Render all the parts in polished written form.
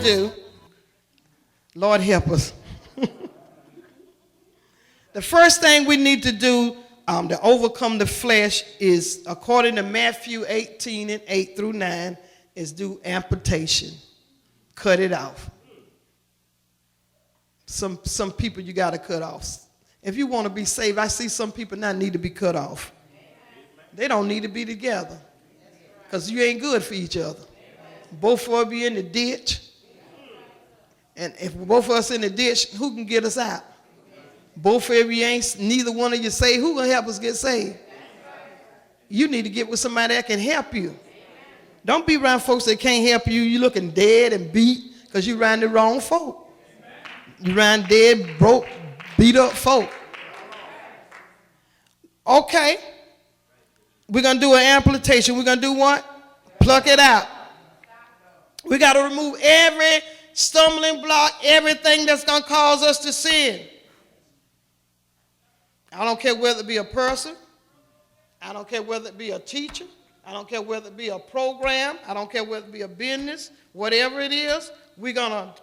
do, Lord help us. The first thing we need to do to overcome the flesh is, according to Matthew 18 and 8 through 9, is do amputation. Cut it off. Some people you got to cut off. If you want to be saved, I see some people now need to be cut off. They don't need to be together because you ain't good for each other. Both of you in the ditch. And if both of us in the ditch, who can get us out? Both of you ain't, neither one of you saved. Who gonna help us get saved? You need to get with somebody that can help you. Don't be around folks that can't help you. You looking dead and beat because you around the wrong folk. You around dead, broke, beat up folk. Okay. We're gonna do an amputation. We're gonna do what? Pluck it out. We got to remove every stumbling block, everything that's going to cause us to sin. I don't care whether it be a person. I don't care whether it be a teacher. I don't care whether it be a program. I don't care whether it be a business. Whatever it is, we're going to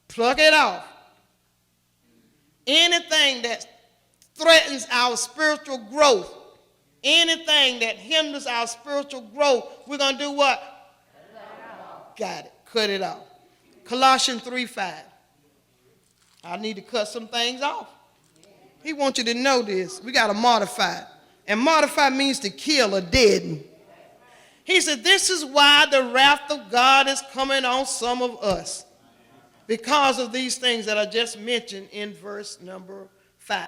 pluck it off. Anything that threatens our spiritual growth, anything that hinders our spiritual growth, we're going to do what? Got it. Cut it off. Colossians 3:5. I need to cut some things off. He wants you to know this. We got to mortify. And mortify means to kill or deaden. He said, this is why the wrath of God is coming on some of us. Because of these things that I just mentioned in verse number 5.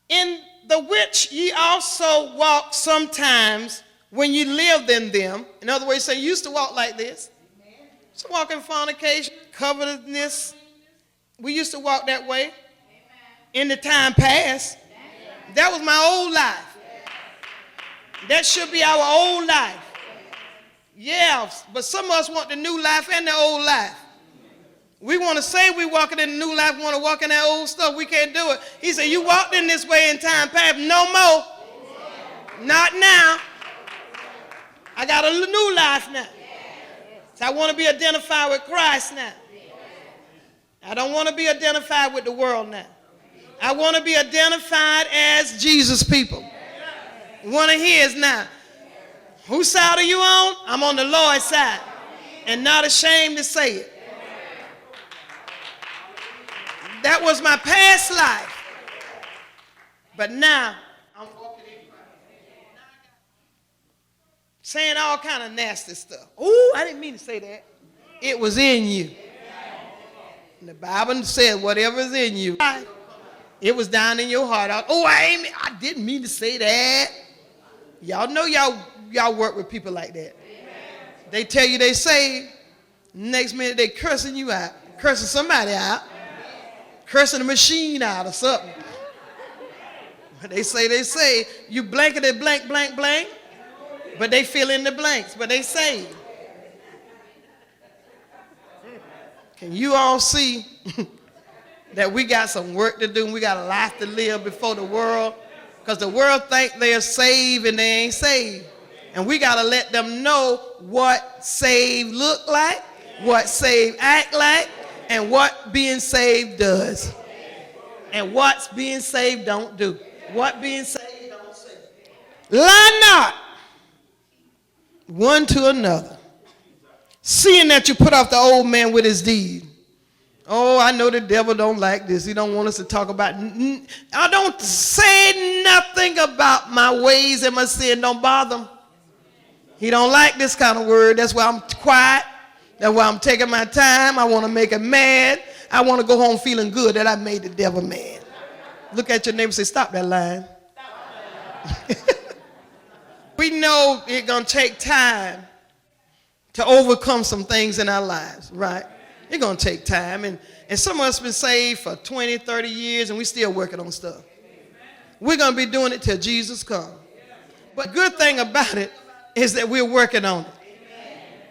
In the which ye also walk sometimes when you lived in them. In other words, say you used to walk like this. So walk in fornication, covetousness. We used to walk that way. In the time past. That was my old life. That should be our old life. Yeah, but some of us want the new life and the old life. We want to say we walking in the new life, want to walk in that old stuff. We can't do it. He said, you walked in this way in time past. No more. Not now. I got a new life now. So I want to be identified with Christ now. I don't want to be identified with the world now. I want to be identified as Jesus people. One of his now. Whose side are you on? I'm on the Lord's side. And not ashamed to say it. That was my past life. But now, I'm walking in Christ. Saying all kind of nasty stuff. Ooh, I didn't mean to say that. It was in you. And the Bible said whatever is in you, it was down in your heart. I didn't mean to say that. Y'all know y'all work with people like that. They tell you they saved. Next minute they cursing you out. Cursing somebody out. Cursing the machine out or something. They say you blanketed blank, blank, blank. But they fill in the blanks, but they saved. Can you all see that we got some work to do and we got a life to live before the world? Because the world think they're saved and they ain't saved. And we got to let them know what saved look like, what saved act like, and what being saved does. And what being saved don't do. What being saved don't say. Lie not one to another, seeing that you put off the old man with his deed. Oh, I know the devil don't like this. He don't want us to talk about. I don't say nothing about my ways and my sin. Don't bother him. He don't like this kind of word. That's why I'm quiet. That's why I'm taking my time. I want to make him mad. I want to go home feeling good that I made the devil mad. Look at your neighbor and say, stop that lying. We know it's going to take time to overcome some things in our lives, right? It's going to take time. And some of us been saved for 20, 30 years, and we still working on stuff. We're going to be doing it till Jesus comes. But good thing about it is that we're working on it.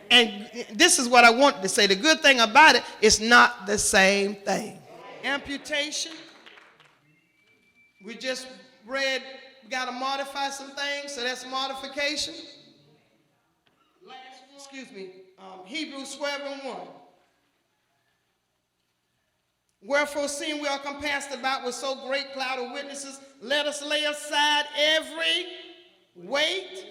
And this is what I wanted to say. The good thing about it, it's not the same thing. Amputation. We just read, got to modify some things, so that's Wherefore, seeing we are compassed about with so great cloud of witnesses, let us lay aside every weight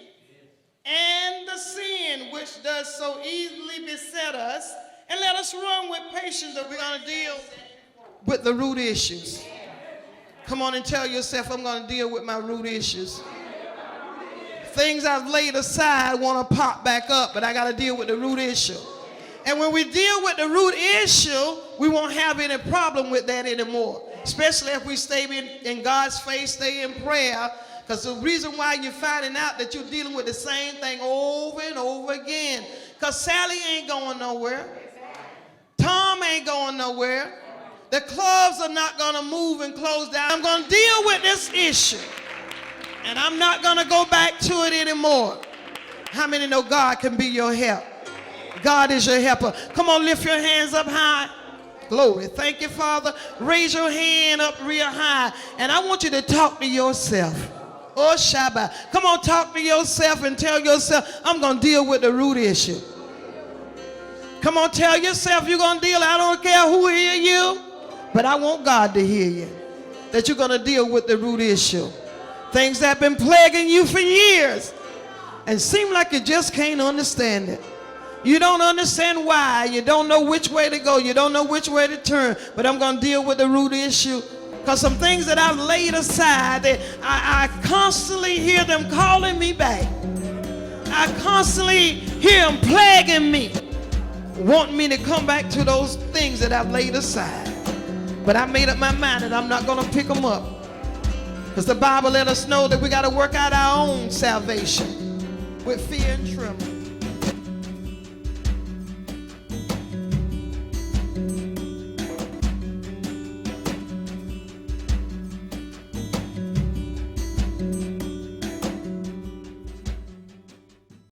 and the sin which does so easily beset us, and let us run with patience that we're going to deal with the root issues. Come on and tell yourself, I'm going to deal with my root issues. Things I've laid aside want to pop back up, but I got to deal with the root issue. And when we deal with the root issue, we won't have any problem with that anymore. Especially if we stay in God's face, stay in prayer. Because the reason why you're finding out that you're dealing with the same thing over and over again. Because Sally ain't going nowhere. Tom ain't going nowhere. The clubs are not going to move and close down. I'm going to deal with this issue. And I'm not going to go back to it anymore. How many know God can be your help? God is your helper. Come on, lift your hands up high. Glory. Thank you, Father. Raise your hand up real high. And I want you to talk to yourself. Oh, Shabbat. Come on, talk to yourself and tell yourself, I'm going to deal with the root issue. Come on, tell yourself you're going to deal. I don't care who hear you, but I want God to hear you. That you're going to deal with the root issue. Things that have been plaguing you for years and seem like you just can't understand it. You don't understand why. You don't know which way to go. You don't know which way to turn. But I'm going to deal with the root issue. Because some things that I've laid aside, I constantly hear them calling me back. I constantly hear them plaguing me, wanting me to come back to those things that I've laid aside. But I made up my mind that I'm not going to pick them up. Because the Bible let us know that we got to work out our own salvation with fear and trembling.